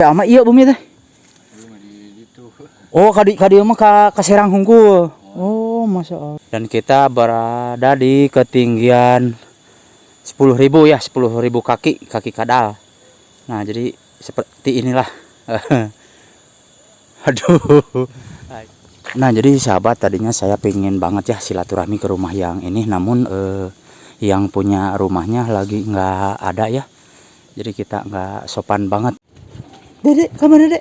Ama iya bumi teh. Oh, kadi mah ka Serang Hungkul. Oh, Masya Allah. Dan kita berada di ketinggian 10.000 ya, 10.000 kaki kadal. Nah, jadi seperti inilah. Aduh. Nah, jadi sahabat, tadinya saya pengen banget ya silaturahmi ke rumah yang ini, namun yang punya rumahnya lagi nggak ada ya. Jadi kita nggak sopan banget. Dedek, kemana Dek?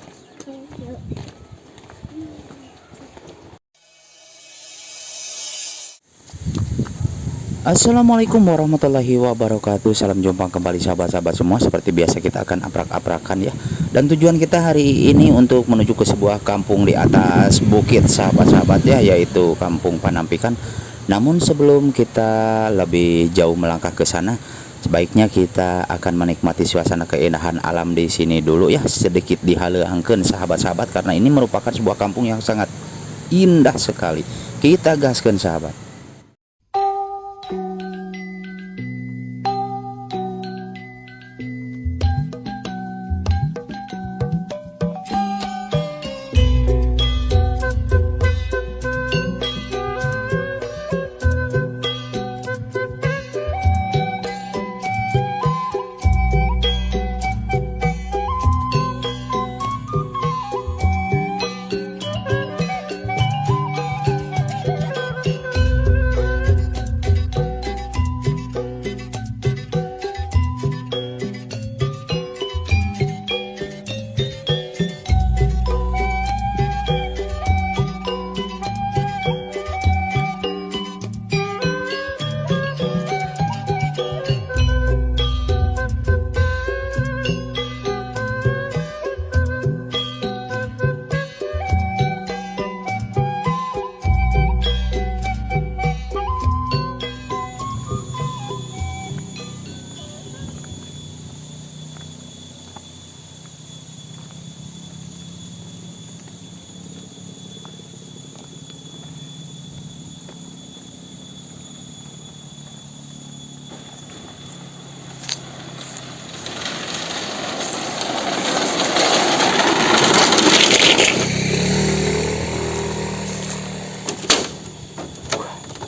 Assalamualaikum warahmatullahi wabarakatuh. Salam jumpa kembali sahabat-sahabat semua. Seperti biasa kita akan aprak-aprakan ya. Dan tujuan kita hari ini untuk menuju ke sebuah kampung di atas bukit sahabat-sahabat ya, yaitu Kampung Panampikan. Namun sebelum kita lebih jauh melangkah ke sana, sebaiknya kita akan menikmati suasana keindahan alam di sini dulu ya. Sedikit dihaleuangkeun sahabat-sahabat, karena ini merupakan sebuah kampung yang sangat indah sekali. Kita gaskeun sahabat.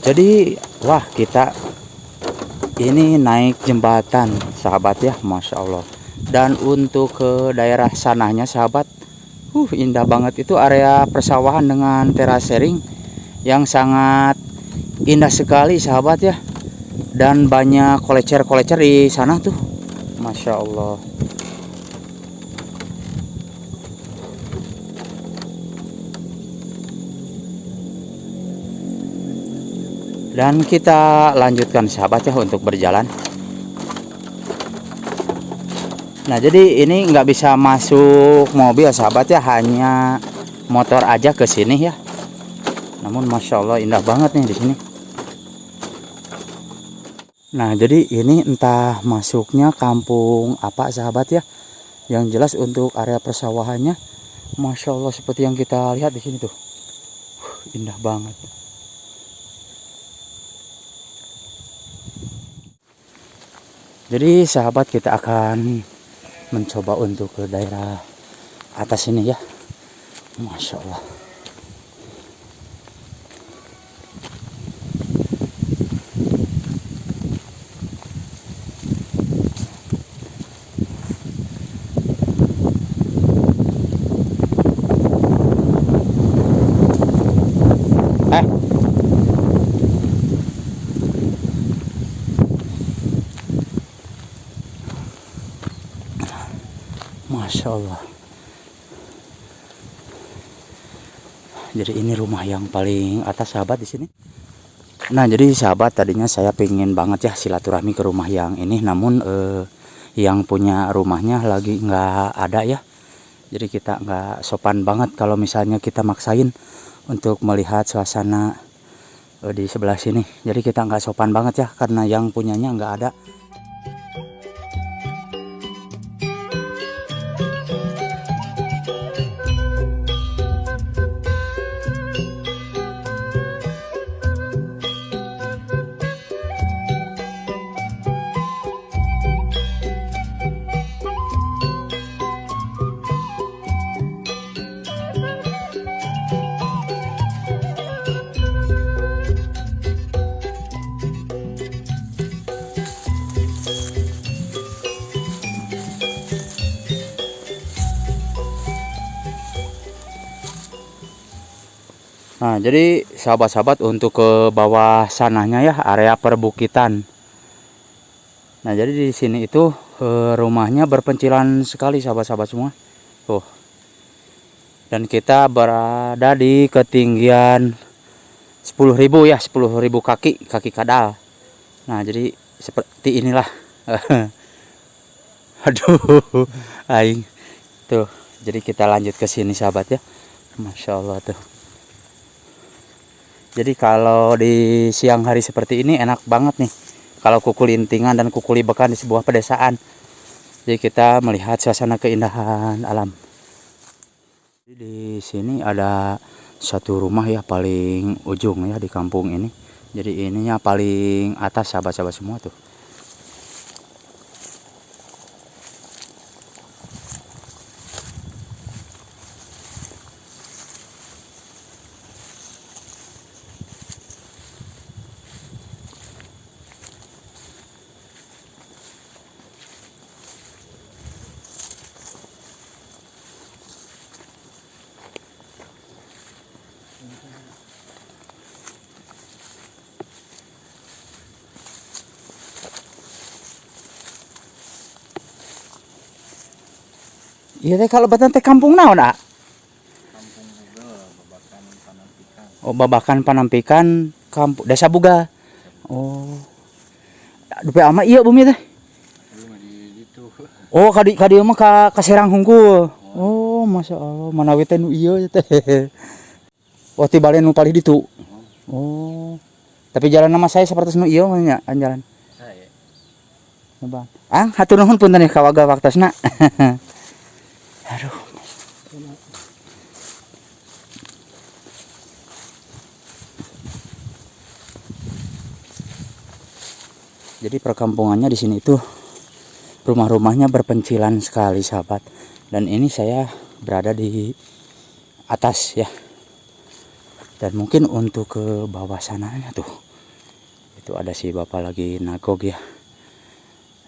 Jadi wah, kita ini naik jembatan sahabat ya, Masya Allah. Dan untuk ke daerah sananya sahabat, indah banget. Itu area persawahan dengan terasering yang sangat indah sekali sahabat ya. Dan banyak kolecer-kolecer di sana tuh, Masya Allah. Dan kita lanjutkan sahabat ya untuk berjalan. Nah, jadi ini nggak bisa masuk mobil sahabat ya, hanya motor aja ke sini ya. Namun Masya Allah indah banget nih di sini. Nah, jadi ini entah masuknya kampung apa sahabat ya. Yang jelas untuk area persawahannya, Masya Allah seperti yang kita lihat di sini tuh. Indah banget. Jadi sahabat, kita akan mencoba untuk ke daerah atas ini ya. Masya Allah. Masya Allah. Jadi ini rumah yang paling atas sahabat di sini. Nah, jadi sahabat, tadinya saya pengen banget ya silaturahmi ke rumah yang ini, namun yang punya rumahnya lagi nggak ada ya. Jadi kita nggak sopan banget kalau misalnya kita maksain untuk melihat suasana di sebelah sini. Jadi kita nggak sopan banget ya, karena yang punyanya nggak ada. Nah, jadi sahabat-sahabat untuk ke bawah sananya ya, area perbukitan. Nah, jadi di sini itu rumahnya berpencilan sekali sahabat-sahabat semua. Tuh. Dan kita berada di ketinggian 10.000 ya, 10.000 kaki kadal. Nah, jadi seperti inilah. Aduh, aing. Tuh, jadi kita lanjut ke sini sahabat ya. Masya Allah tuh. Jadi kalau di siang hari seperti ini enak banget nih. Kalau kuku lintingan dan kuku libekan di sebuah pedesaan. Jadi kita melihat suasana keindahan alam. Di sini ada satu rumah ya paling ujung ya di kampung ini. Jadi ininya paling atas sahabat-sahabat semua tuh. Iya teh kalau batan teh kampung naon ah? Kampung Buga, Babakan Panampikan. Oh, Babakan Panampikan, kampung Desa Buga. Oh. Dupe ama iya bumi teh. Lu mah di itu. Oh, kadi mah ka Serang Hungkul. Oh, Masya Allah, manawi teh nu ieu teh. Oh, tibalen nu palih ditu. Oh. Tapi jalan nama saya seperti nu ieu nya jalan. Saya. Bang. Ah, hatur nuhun punten ya kawaga waktosna. Aduh. Jadi perkampungannya di sini itu rumah-rumahnya berpencilan sekali sahabat. Dan ini saya berada di atas ya. Dan mungkin untuk ke bawah sananya tuh. Itu ada si bapak lagi nagog ya.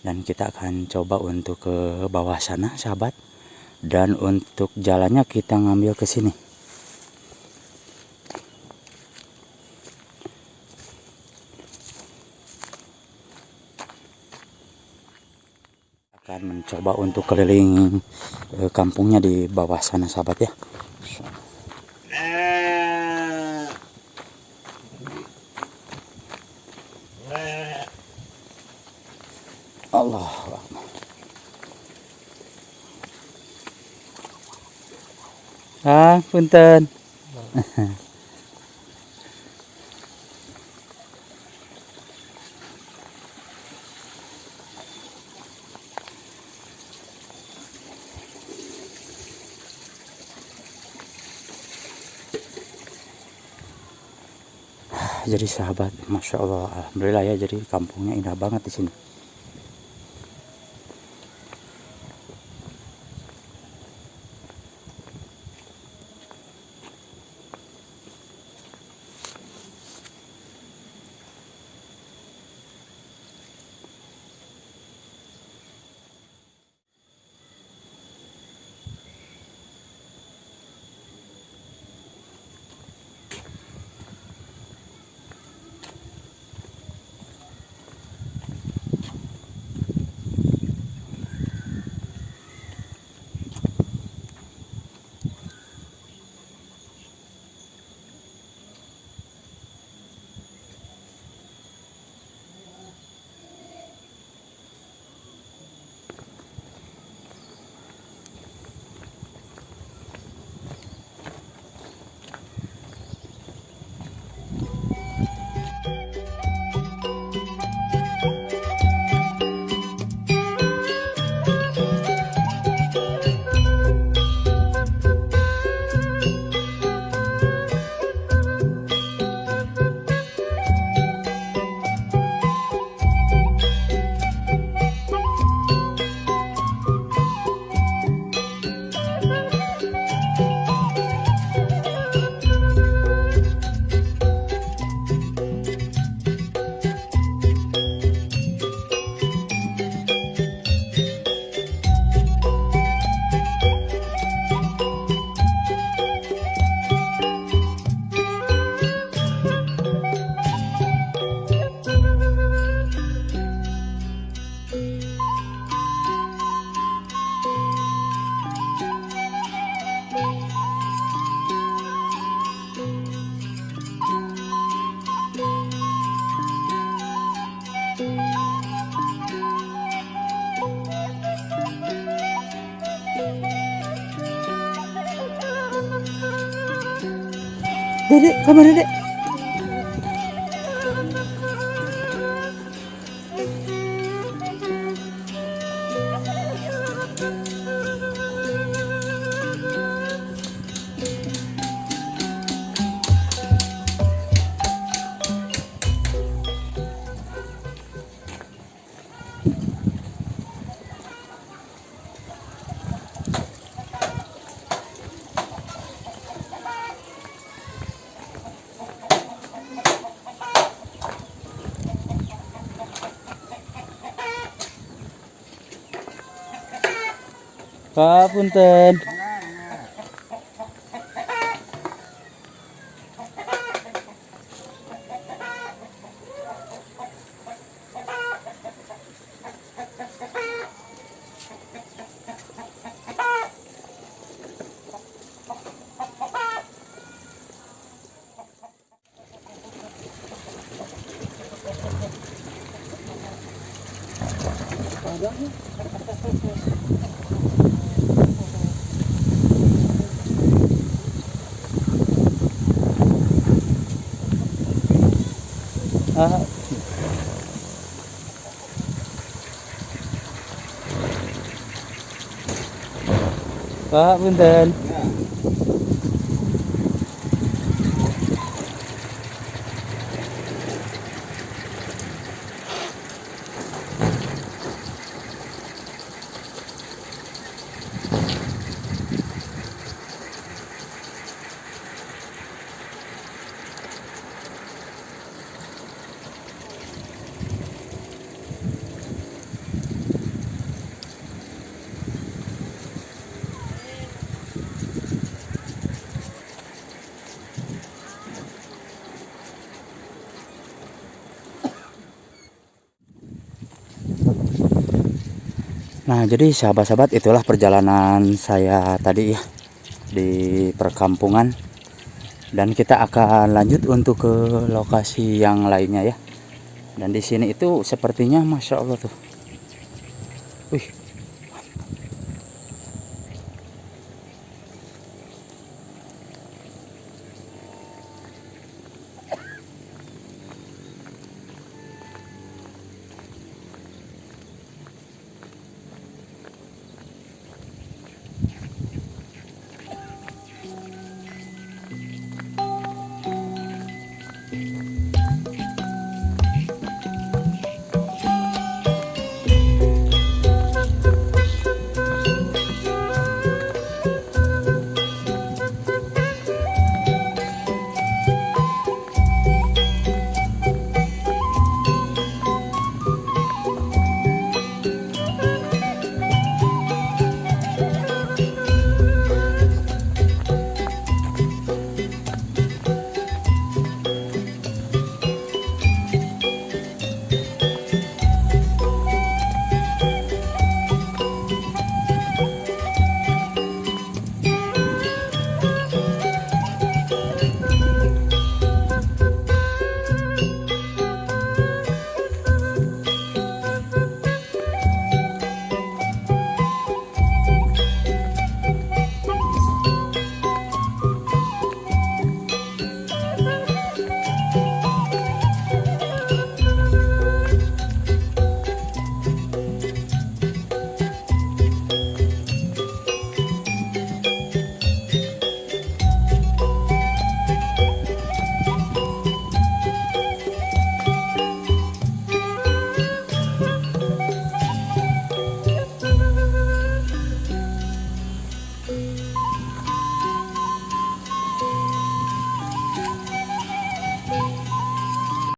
Dan kita akan coba untuk ke bawah sana sahabat. Dan untuk jalannya kita ngambil ke sini. Akan mencoba untuk keliling kampungnya di bawah sana sahabat ya. Allah. Ah, punten. Jadi sahabat, Masya Allah, alhamdulillah ya, jadi kampungnya indah banget di sini. Dedek, kamu dedek. Pak punten. Ah, Pak punten. Nah, jadi sahabat-sahabat, itulah perjalanan saya tadi ya di perkampungan, dan kita akan lanjut untuk ke lokasi yang lainnya ya. Dan di sini itu sepertinya Masya Allah tuh. Wih,